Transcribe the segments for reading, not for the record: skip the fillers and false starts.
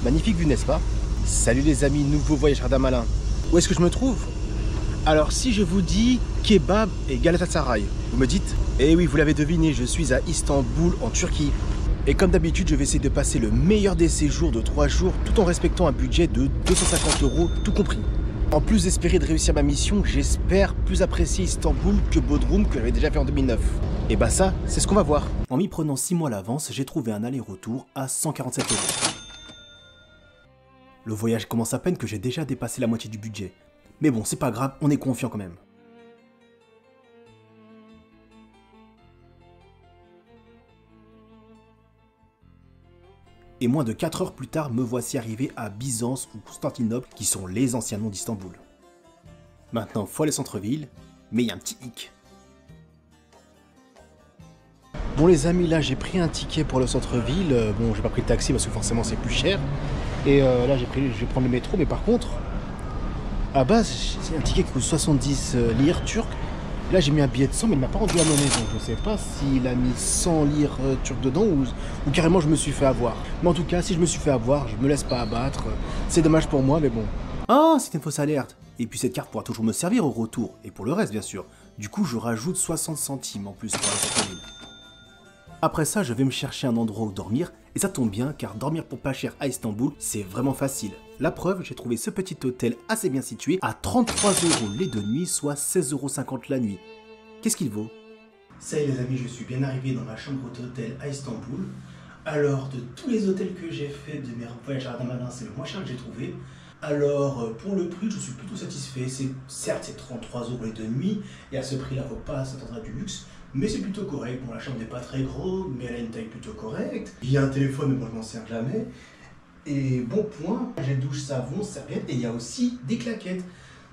Magnifique vue, n'est-ce pas? Salut les amis, nouveau voyageur d'Amalin. Où est-ce que je me trouve? Alors si je vous dis kebab et Galatasaray, vous me dites? Eh oui, vous l'avez deviné, je suis à Istanbul en Turquie. Et comme d'habitude, je vais essayer de passer le meilleur des séjours de 3 jours tout en respectant un budget de 250 €, tout compris. En plus d'espérer de réussir ma mission, j'espère plus apprécier Istanbul que Bodrum que j'avais déjà fait en 2009. Et bah ça, c'est ce qu'on va voir. En m'y prenant 6 mois à l'avance, j'ai trouvé un aller-retour à 147 €. Le voyage commence à peine que j'ai déjà dépassé la moitié du budget. Mais bon, c'est pas grave, on est confiant quand même. Et moins de 4 heures plus tard, me voici arrivé à Byzance ou Constantinople, qui sont les anciens noms d'Istanbul. Maintenant, faut aller au centre-ville, mais il y a un petit hic. Bon les amis, là j'ai pris un ticket pour le centre-ville. Bon, j'ai pas pris de taxi parce que forcément c'est plus cher. Et là je vais prendre le métro, mais par contre, à base, c'est un ticket qui coûte 70 lire turques. Là j'ai mis un billet de 100, mais il m'a pas rendu la monnaie, donc je sais pas s'il a mis 100 lire turques dedans ou carrément je me suis fait avoir. Mais en tout cas, si je me suis fait avoir, je me laisse pas abattre. C'est dommage pour moi, mais bon. Ah, c'était une fausse alerte. Et puis cette carte pourra toujours me servir au retour, et pour le reste bien sûr. Du coup, je rajoute 60 centimes en plus pour la centre-ville. Après ça, je vais me chercher un endroit où dormir, et ça tombe bien car dormir pour pas cher à Istanbul, c'est vraiment facile. La preuve, j'ai trouvé ce petit hôtel assez bien situé à 33 € les 2 nuits, soit 16,50 € la nuit. Qu'est-ce qu'il vaut? Ça y est les amis, je suis bien arrivé dans ma chambre d'hôtel à Istanbul. Alors, de tous les hôtels que j'ai fait de mes voyages à Ardamalin, c'est le moins cher que j'ai trouvé. Alors, pour le prix, je suis plutôt satisfait. Certes, c'est 33 € les 2 nuits, et à ce prix-là, faut pas s'attendre à du luxe. Mais c'est plutôt correct. Bon, la chambre n'est pas très grande, mais elle a une taille plutôt correcte. Il y a un téléphone, mais bon, je m'en sers jamais. Et bon point, gel douche, savon, serviette, et il y a aussi des claquettes.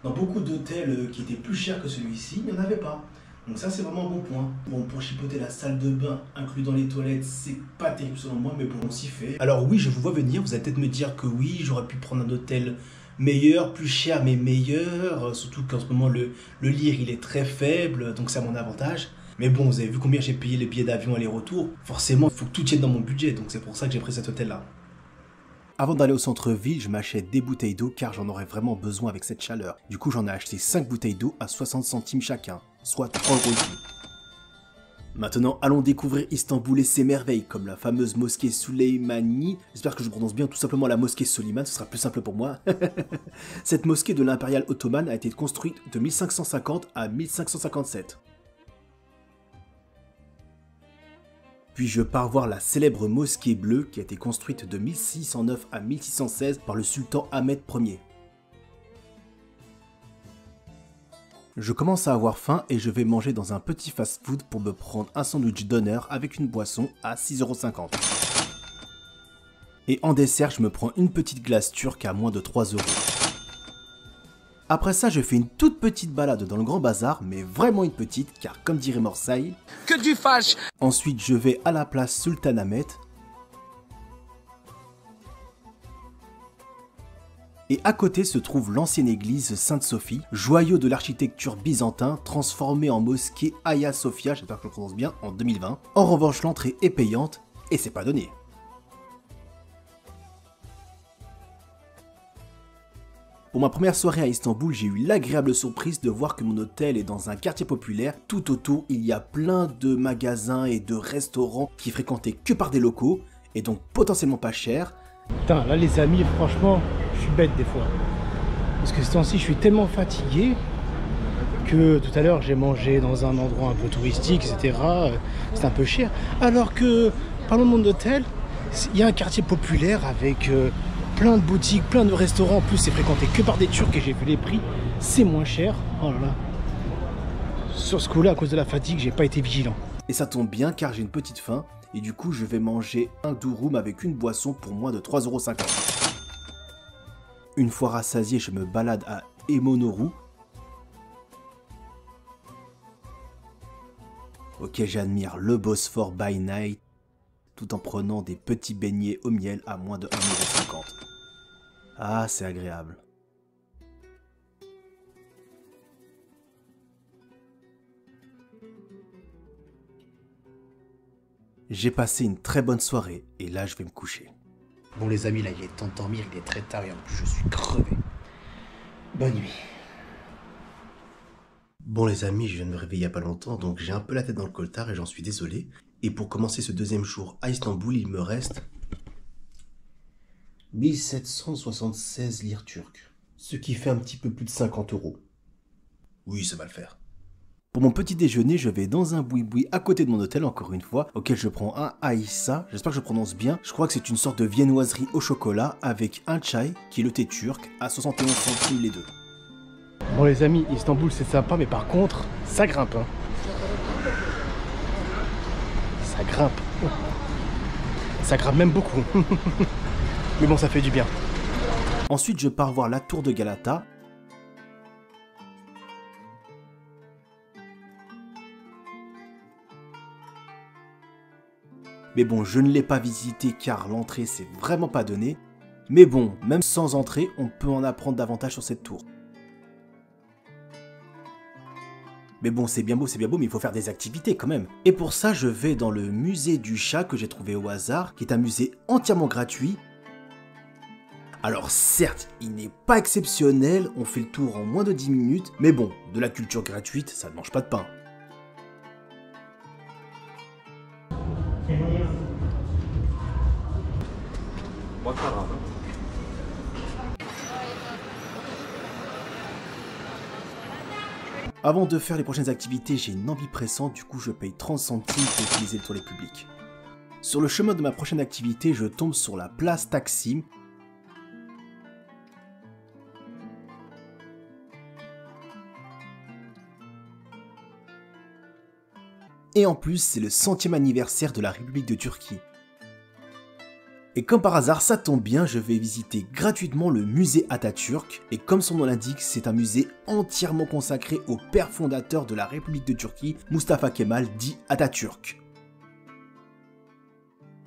Dans beaucoup d'hôtels qui étaient plus chers que celui-ci, il n'y en avait pas. Donc ça, c'est vraiment un bon point. Bon, pour chipoter la salle de bain inclus dans les toilettes, c'est pas terrible selon moi, mais bon, on s'y fait. Alors oui, je vous vois venir, vous allez peut-être me dire que oui, j'aurais pu prendre un hôtel meilleur, plus cher, mais meilleur. Surtout qu'en ce moment, le lire, il est très faible, donc c'est à mon avantage. Mais bon, vous avez vu combien j'ai payé les billets d'avion aller-retour. Forcément, il faut que tout tienne dans mon budget, donc c'est pour ça que j'ai pris cet hôtel-là. Avant d'aller au centre-ville, je m'achète des bouteilles d'eau car j'en aurais vraiment besoin avec cette chaleur. Du coup, j'en ai acheté 5 bouteilles d'eau à 60 centimes chacun, soit 3 € ici. Maintenant, allons découvrir Istanbul et ses merveilles, comme la fameuse mosquée Süleymaniye. J'espère que je prononce bien tout simplement la mosquée Soliman, ce sera plus simple pour moi. Cette mosquée de l'impériale ottomane a été construite de 1550 à 1557. Puis je pars voir la célèbre mosquée bleue qui a été construite de 1609 à 1616 par le sultan Ahmed Ier. Je commence à avoir faim et je vais manger dans un petit fast-food pour me prendre un sandwich d'honneur avec une boisson à 6,50 €. Et en dessert, je me prends une petite glace turque à moins de 3 €. Après ça, je fais une toute petite balade dans le Grand Bazar, mais vraiment une petite, car comme dirait Morsaï, que tu fâches. Ensuite, je vais à la place Sultanahmet. Et à côté se trouve l'ancienne église Sainte-Sophie, joyau de l'architecture byzantin, transformée en mosquée Hagia Sophia, j'espère que je le prononce bien, en 2020. En revanche, l'entrée est payante, et c'est pas donné. Pour ma première soirée à Istanbul, j'ai eu l'agréable surprise de voir que mon hôtel est dans un quartier populaire. Tout autour, il y a plein de magasins et de restaurants qui fréquentés que par des locaux, et donc potentiellement pas cher. Putain, là les amis, franchement, je suis bête des fois. Parce que ce temps-ci, je suis tellement fatigué que tout à l'heure, j'ai mangé dans un endroit un peu touristique, etc. C'est un peu cher. Alors que, parlons de mon hôtel, il y a un quartier populaire avec... plein de boutiques, plein de restaurants. En plus, c'est fréquenté que par des Turcs et j'ai vu les prix. C'est moins cher. Oh là là. Sur ce coup-là, à cause de la fatigue, j'ai pas été vigilant. Et ça tombe bien car j'ai une petite faim. Et du coup, je vais manger un durum avec une boisson pour moins de 3,50 €. Une fois rassasié, je me balade à Emonoru. Ok, j'admire le Bosphore by night, tout en prenant des petits beignets au miel à moins de 1,50 €. Ah, c'est agréable. J'ai passé une très bonne soirée et là je vais me coucher. Bon les amis, là il est temps de dormir, il est très tard et en plus je suis crevé. Bonne nuit. Bon les amis, je viens de me réveiller il y a pas longtemps, donc j'ai un peu la tête dans le coltard et j'en suis désolé. Et pour commencer ce deuxième jour à Istanbul, il me reste 1776 lire turques. Ce qui fait un petit peu plus de 50 €. Oui, ça va le faire. Pour mon petit déjeuner, je vais dans un boui-boui à côté de mon hôtel, encore une fois, auquel je prends un Aïssa, j'espère que je prononce bien. Je crois que c'est une sorte de viennoiserie au chocolat avec un chai, qui est le thé turc, à 71 centimes les deux. Bon les amis, Istanbul c'est sympa, mais par contre, ça grimpe. Hein. Ça grimpe. Ça grimpe même beaucoup. Mais bon, ça fait du bien. Ensuite, je pars voir la tour de Galata. Mais bon, je ne l'ai pas visité car l'entrée c'est vraiment pas donné. Mais bon, même sans entrée, on peut en apprendre davantage sur cette tour. Mais bon, c'est bien beau, mais il faut faire des activités quand même. Et pour ça, je vais dans le musée du chat que j'ai trouvé au hasard, qui est un musée entièrement gratuit. Alors certes, il n'est pas exceptionnel, on fait le tour en moins de 10 minutes, mais bon, de la culture gratuite, ça ne mange pas de pain. Avant de faire les prochaines activités, j'ai une envie pressante, du coup je paye 30 centimes pour utiliser le toilette public. Sur le chemin de ma prochaine activité, je tombe sur la place Taksim. Et en plus, c'est le 100e anniversaire de la République de Turquie. Et comme par hasard, ça tombe bien, je vais visiter gratuitement le musée Atatürk. Et comme son nom l'indique, c'est un musée entièrement consacré au père fondateur de la République de Turquie, Mustafa Kemal, dit Atatürk.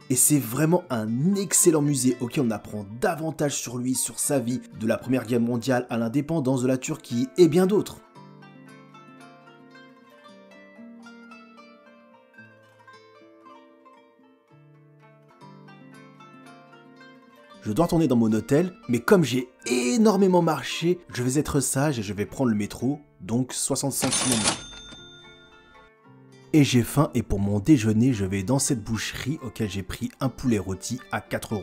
Et c'est vraiment un excellent musée auquel on apprend davantage sur lui, sur sa vie, de la Première Guerre mondiale à l'indépendance de la Turquie et bien d'autres. Je dois retourner dans mon hôtel, mais comme j'ai énormément marché, je vais être sage et je vais prendre le métro, donc 60 centimes. Et j'ai faim et pour mon déjeuner, je vais dans cette boucherie auquel j'ai pris un poulet rôti à 4 €.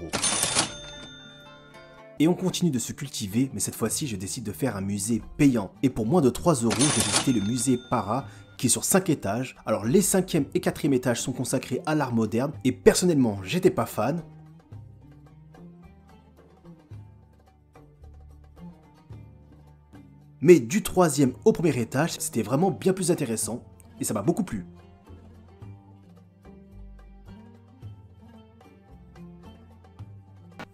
Et on continue de se cultiver, mais cette fois-ci, je décide de faire un musée payant. Et pour moins de 3 €, j'ai visité le musée Para, qui est sur 5 étages. Alors les 5e et 4e étages sont consacrés à l'art moderne, et personnellement, j'étais pas fan. Mais du 3e au 1er étage, c'était vraiment bien plus intéressant, et ça m'a beaucoup plu.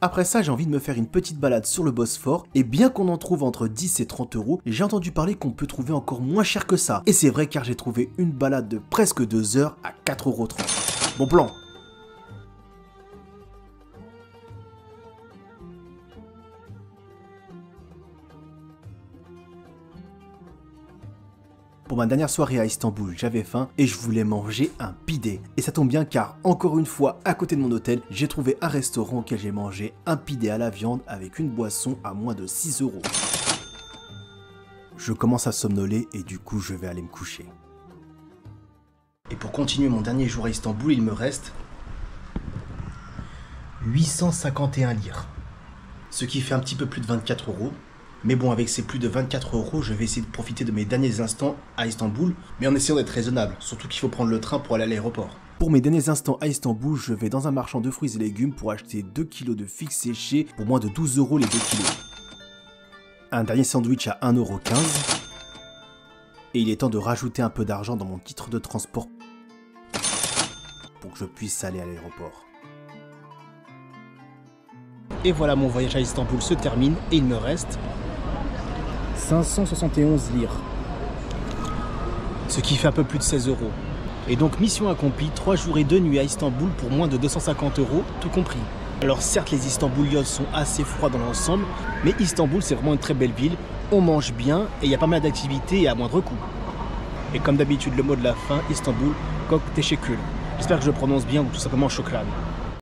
Après ça, j'ai envie de me faire une petite balade sur le Bosphore, et bien qu'on en trouve entre 10 et 30 €, j'ai entendu parler qu'on peut trouver encore moins cher que ça. Et c'est vrai car j'ai trouvé une balade de presque 2 heures à 4,30 €. Bon plan. Pour ma dernière soirée à Istanbul, j'avais faim et je voulais manger un pidé. Et ça tombe bien car, encore une fois, à côté de mon hôtel, j'ai trouvé un restaurant auquel j'ai mangé un pidé à la viande avec une boisson à moins de 6 €. Je commence à somnoler et du coup, je vais aller me coucher. Et pour continuer mon dernier jour à Istanbul, il me reste 851 lire. Ce qui fait un petit peu plus de 24 €. Mais bon, avec ces plus de 24 €, je vais essayer de profiter de mes derniers instants à Istanbul, mais en essayant d'être raisonnable, surtout qu'il faut prendre le train pour aller à l'aéroport. Pour mes derniers instants à Istanbul, je vais dans un marchand de fruits et légumes pour acheter 2 kg de figues séchées pour moins de 12 € les 2 kg. Un dernier sandwich à 1,15 €. Et il est temps de rajouter un peu d'argent dans mon titre de transport pour que je puisse aller à l'aéroport. Et voilà, mon voyage à Istanbul se termine et il me reste 571 lire. Ce qui fait un peu plus de 16 €. Et donc mission accomplie, 3 jours et 2 nuits à Istanbul pour moins de 250 €, tout compris. Alors certes, les Istanbuliotes sont assez froids dans l'ensemble, mais Istanbul c'est vraiment une très belle ville, on mange bien et il y a pas mal d'activités et à moindre coût. Et comme d'habitude, le mot de la fin, Istanbul, Kok Teşekkür. J'espère que je prononce bien ou tout simplement Shukran.